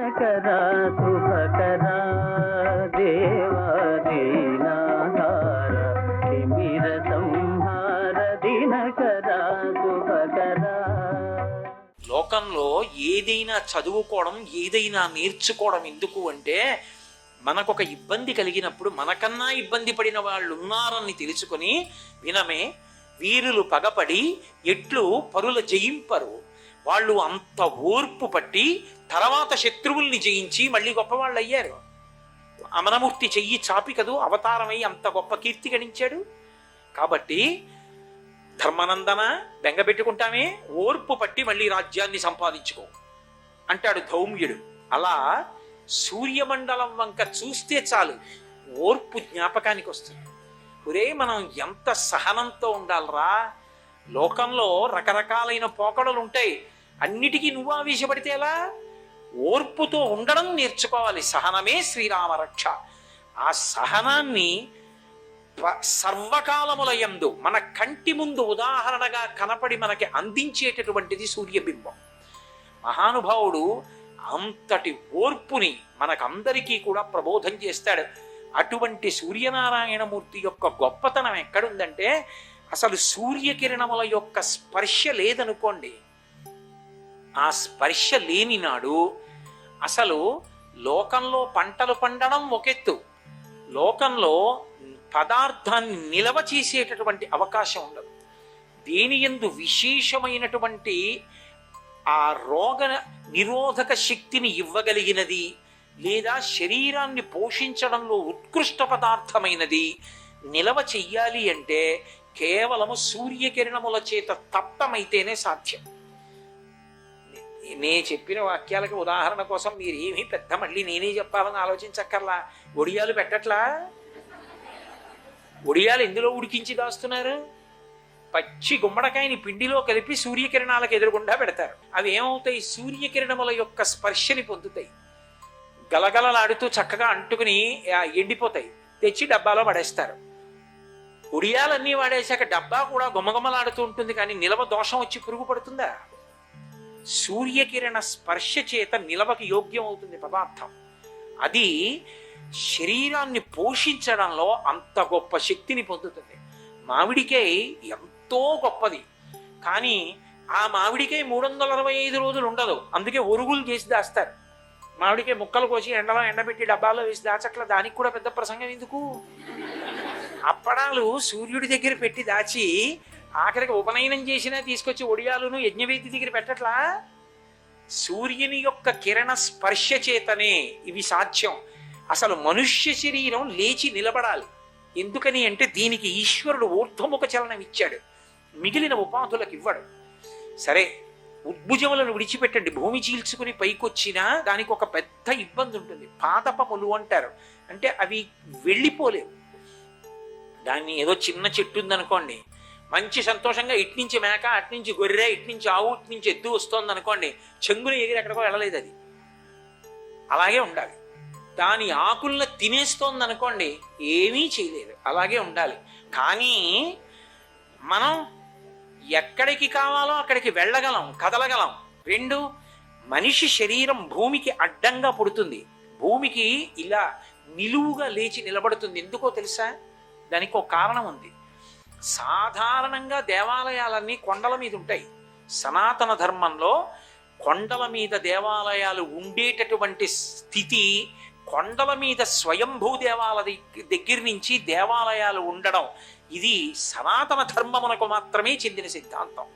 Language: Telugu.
దినకరా శుభకరా దేవా దీనాధార తిమిర సంహార దినకరా శుభకరా. లోకంలో ఏదైనా చదువుకోవడం, ఏదైనా నేర్చుకోవడం ఎందుకు అంటే, మనకొక ఇబ్బంది కలిగినప్పుడు మనకన్నా ఇబ్బంది పడిన వాళ్ళు ఉన్నారని తెలుసుకొని వినమే వీరులు పగపడి ఎట్లు పరుల జయింపరు. వాళ్ళు అంత ఓర్పు పట్టి తర్వాత శత్రువుల్ని జయించి మళ్ళీ గొప్పవాళ్ళు అయ్యారు. అమరమూర్తి చెయ్యి చాపి కదూ అవతారమై అంత గొప్ప కీర్తి గడించాడు. కాబట్టి ధర్మనందన బెంగపెట్టుకుంటామే, ఓర్పు పట్టి మళ్ళీ రాజ్యాన్ని సంపాదించుకో అంటాడు ధౌమ్యుడు. అలా సూర్యమండలం వంక చూస్తే చాలు ఓర్పు జ్ఞాపకానికి వస్తుంది. ఒరే మనం ఎంత సహనంతో ఉండాలరా. లోకంలో రకరకాలైన పోకడలు ఉంటాయి, అన్నిటికీ నువ్వు ఆవేశపడితే ఎలా? ఓర్పుతో ఉండడం నేర్చుకోవాలి. సహనమే శ్రీరామ రక్ష. ఆ సహనాన్ని సర్వకాలములయందు మన కంటి ముందు ఉదాహరణగా కనపడి మనకి అందించేటటువంటిది సూర్యబింబం. మహానుభావుడు అంతటి ఓర్పుని మనకందరికీ కూడా ప్రబోధం చేస్తాడు. అటువంటి సూర్యనారాయణమూర్తి యొక్క గొప్పతనం ఎక్కడుందంటే, అసలు సూర్యకిరణముల యొక్క స్పర్శ లేదనుకోండి, ఆ స్పర్శ లేని నాడు అసలు లోకంలో పంటలు పండడం ఒకెత్తు, లోకంలో పదార్థాన్ని నిలవ చేసేటటువంటి అవకాశం ఉండదు. దేని యందు విశేషమైనటువంటి ఆ రోగ నిరోధక శక్తిని ఇవ్వగలిగినది, లేదా శరీరాన్ని పోషించడంలో ఉత్కృష్ట పదార్థమైనది నిలవ చెయ్యాలి అంటే కేవలము సూర్యకిరణముల చేత తప్తమైతేనే సాధ్యం. నే చెప్పిన వాక్యాలకు ఉదాహరణ కోసం మీరేమీ పెద్ద మళ్ళీ నేనే చెప్పాలని ఆలోచించక్కర్లా. ఒడియాలు పెట్టట్లా? ఒడియాలు ఎందులో ఉడికించి దాస్తున్నారు? పచ్చి గుమ్మడికాయని పిండిలో కలిపి సూర్యకిరణాలకు ఎదురుగుండా పెడతారు. అవి ఏమవుతాయి? సూర్యకిరణముల యొక్క స్పర్శని పొందుతాయి, గలగలలాడుతూ చక్కగా అంటుకుని ఎండిపోతాయి, తెచ్చి డబ్బాలో పడేస్తారు. ఉడియాలన్నీ వాడేశాక డబ్బా కూడా గుమ్మగుమ్మలాడుతూ ఉంటుంది, కానీ నిలవ దోషం వచ్చి పురుగు పడుతుందా? సూర్యకిరణ స్పర్శ చేత నిలవకి యోగ్యం అవుతుంది పదార్థం. అది శరీరాన్ని పోషించడంలో అంత గొప్ప శక్తిని పొందుతుంది. మామిడికాయ ఎంతో గొప్పది, కానీ ఆ మామిడికాయ 365 రోజులు ఉండదు. అందుకే ఒరుగులు చేసి దాస్తారు. మామిడికాయ ముక్కలు కోసి ఎండలో ఎండబెట్టి డబ్బాలో వేసి దాచట్ల, దానికి కూడా పెద్ద ప్రసంగం ఎందుకు? అప్పడాలు సూర్యుడి దగ్గర పెట్టి దాచి ఆఖరికి ఉపనయనం చేసినా తీసుకొచ్చి ఒడియాలును యజ్ఞవేది దగ్గర పెట్టట్లా. సూర్యుని యొక్క కిరణ స్పర్శ చేతనే ఇవి సాధ్యం. అసలు మనుష్య శరీరం లేచి నిలబడాలి. ఎందుకని అంటే దీనికి ఈశ్వరుడు ఊర్ధ్వముఖ చలనం ఇచ్చాడు, మిగిలిన ఉపాధులకు ఇవ్వడు. సరే, ఉద్భుజములను విడిచిపెట్టండి, భూమి చీల్చుకుని పైకొచ్చినా దానికి ఒక పెద్ద ఇబ్బంది ఉంటుంది. పాదపములు అంటారు, అంటే అవి వెళ్ళిపోలేవు. దాన్ని ఏదో చిన్న చెట్టు ఉందనుకోండి, మంచి సంతోషంగా ఇట్నుంచి మేక, అట్నుంచి గొర్రె, ఇట్నుంచి ఆవు, ఇట్నుంచి ఎద్దు వస్తుంది అనుకోండి, చెంగుని ఎగిరి ఎక్కడికో వెళ్ళలేదు. అది అలాగే ఉండాలి. దాని ఆకులను తినేస్తోంది అనుకోండి, ఏమీ చేయలేదు. అలాగే ఉండాలి. కానీ మనం ఎక్కడికి కావాలో అక్కడికి వెళ్ళగలం, కదలగలం. రెండు, మనిషి శరీరం భూమికి అడ్డంగా పుడుతుంది, భూమికి ఇలా నిలువుగా లేచి నిలబడుతుంది. ఎందుకో తెలుసా? దానికి ఒక కారణం ఉంది. సాధారణంగా దేవాలయాలన్నీ కొండల మీద ఉంటాయి. సనాతన ధర్మంలో కొండల మీద దేవాలయాలు ఉండేటటువంటి స్థితి, కొండల మీద స్వయంభూ దేవాలయ దగ్గర నుంచి దేవాలయాలు ఉండడం, ఇది సనాతన ధర్మమునకు మాత్రమే చెందిన సిద్ధాంతం.